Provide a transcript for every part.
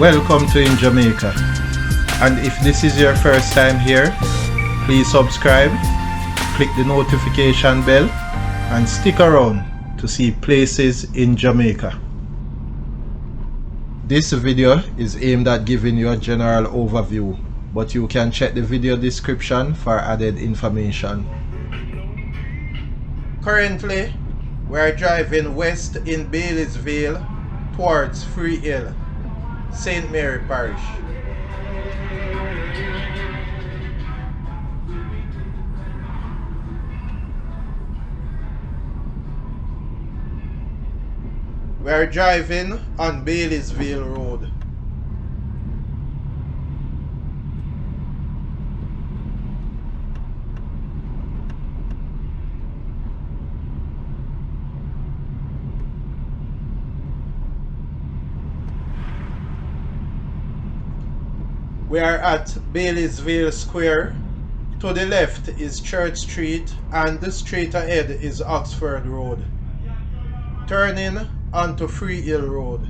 Welcome to InJamaica, and if this is your first time here, please subscribe, click the notification bell and stick around to see places in Jamaica. This video is aimed at giving you a general overview, but you can check the video description for added information. Currently, we are driving west in Baileysville towards Tryall, St. Mary Parish. We are driving on Baileysville Road. We are at Baileysville Square. To the left is Church Street and the straight ahead is Oxford Road. Turning onto Tryall Road.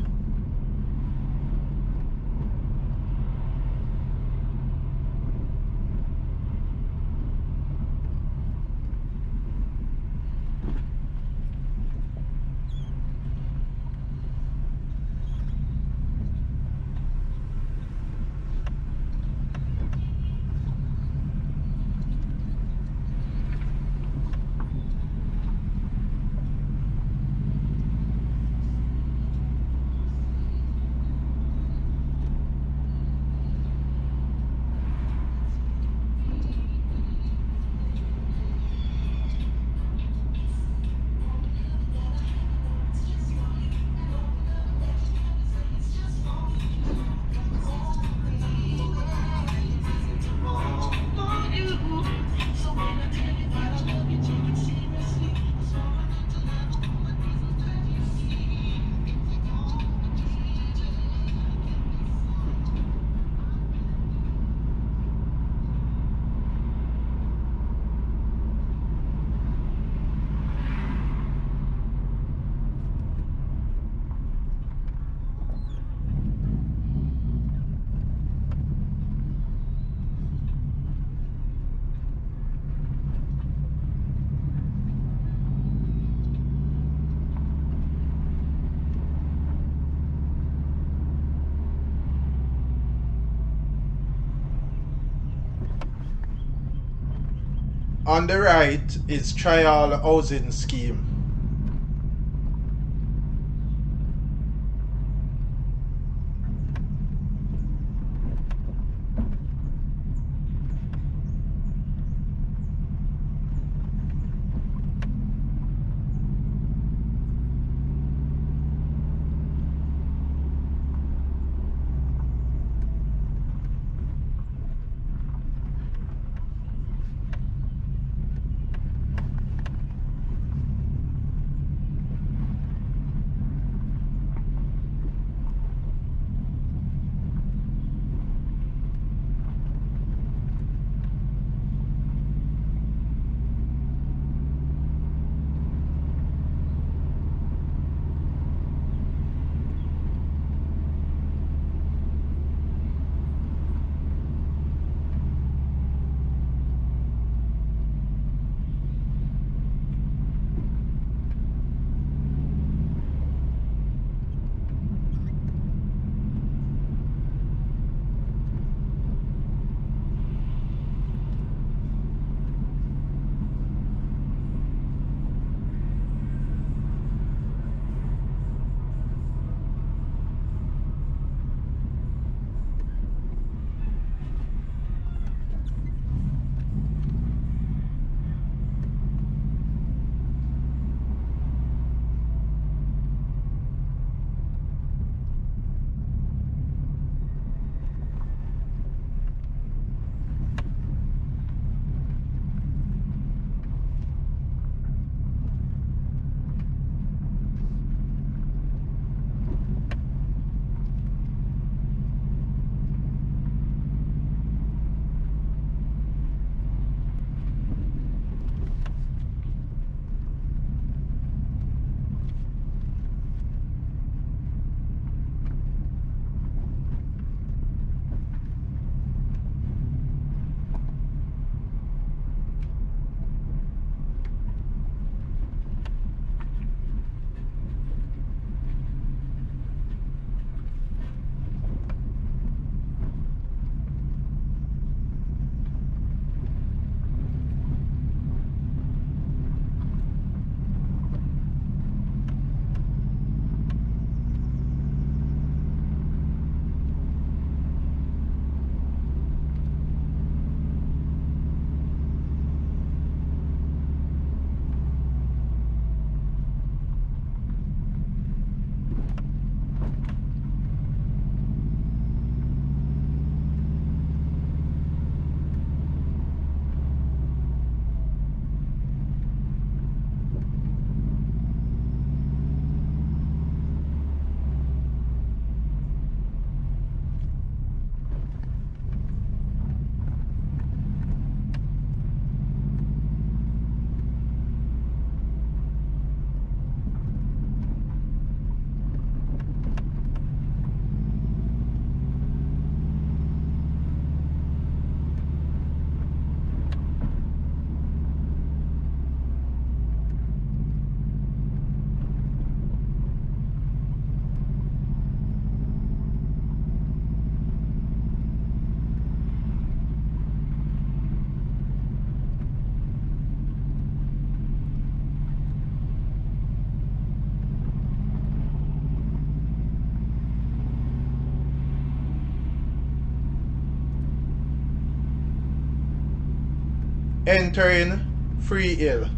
On the right is Tryall housing scheme. entering Free Hill.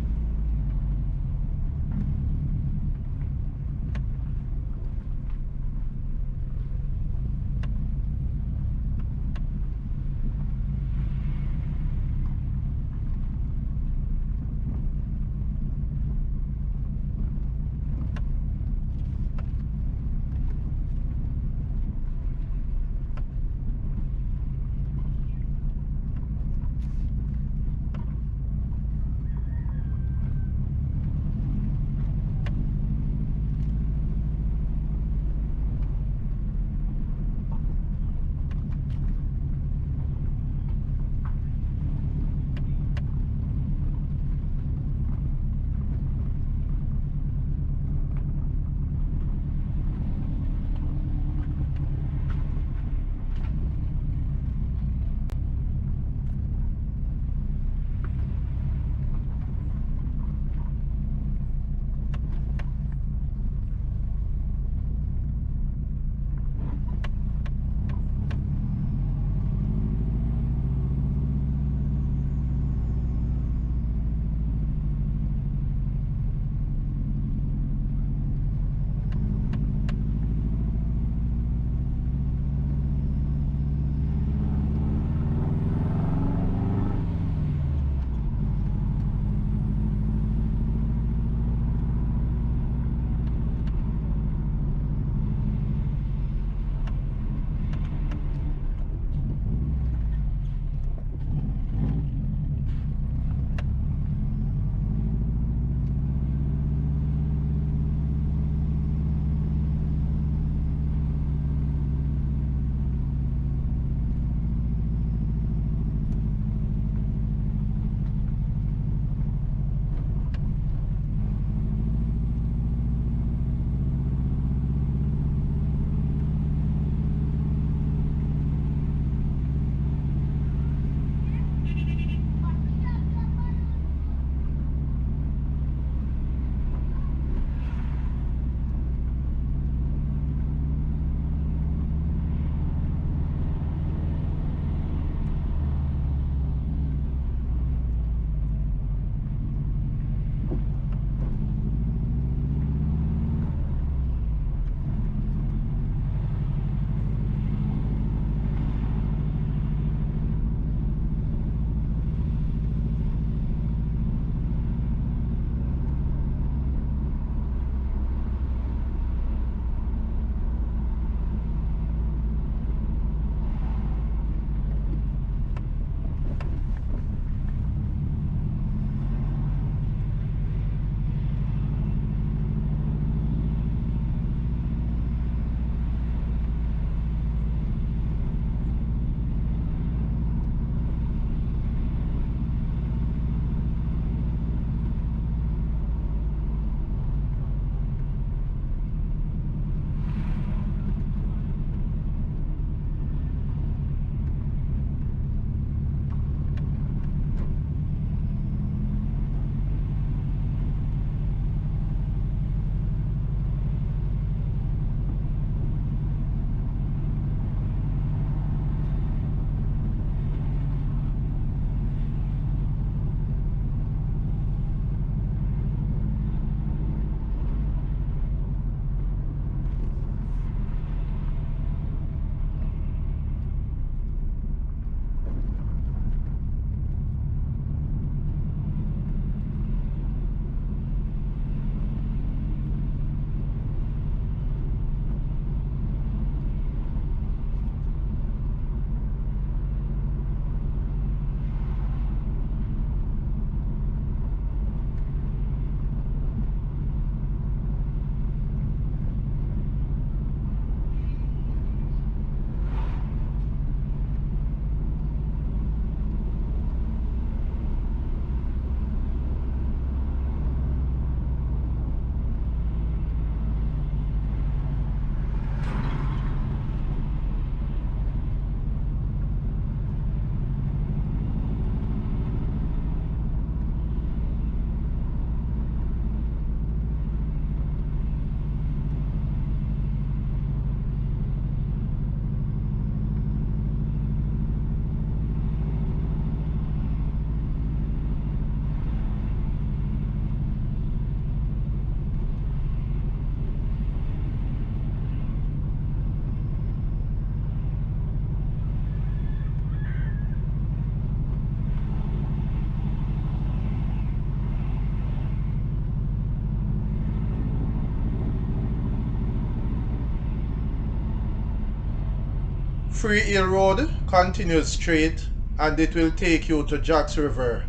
Free Hill Road continues straight and it will take you to Jacks River.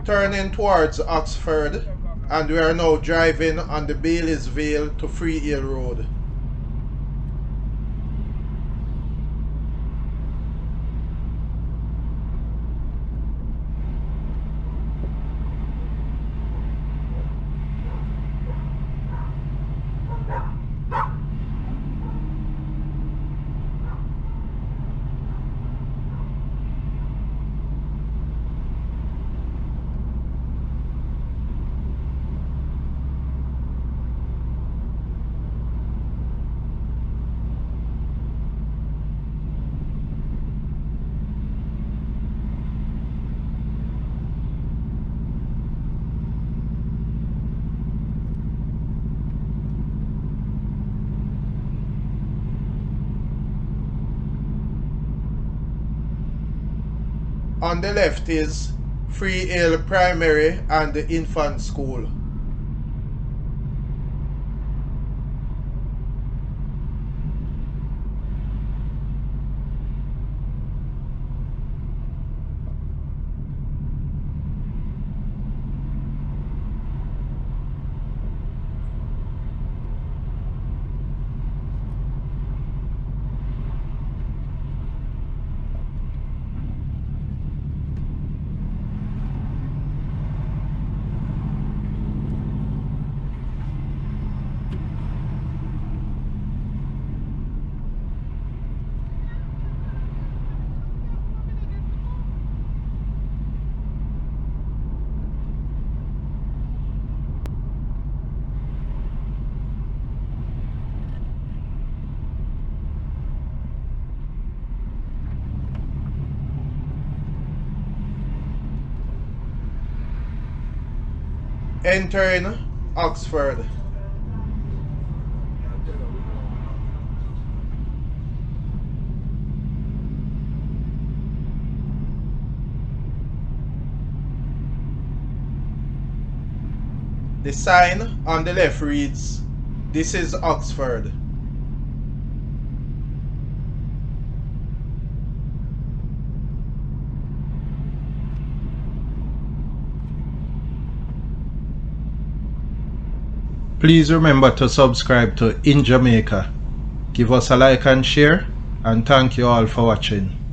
Turning towards Oxford, and we are now driving on the Baileysville to Free Hill Road. On the left is Free Hill Primary and the Infant School. Entering Oxford. The sign on the left reads, "This is Oxford." Please remember to subscribe to InJamaica. Give us a like and share, and thank you all for watching.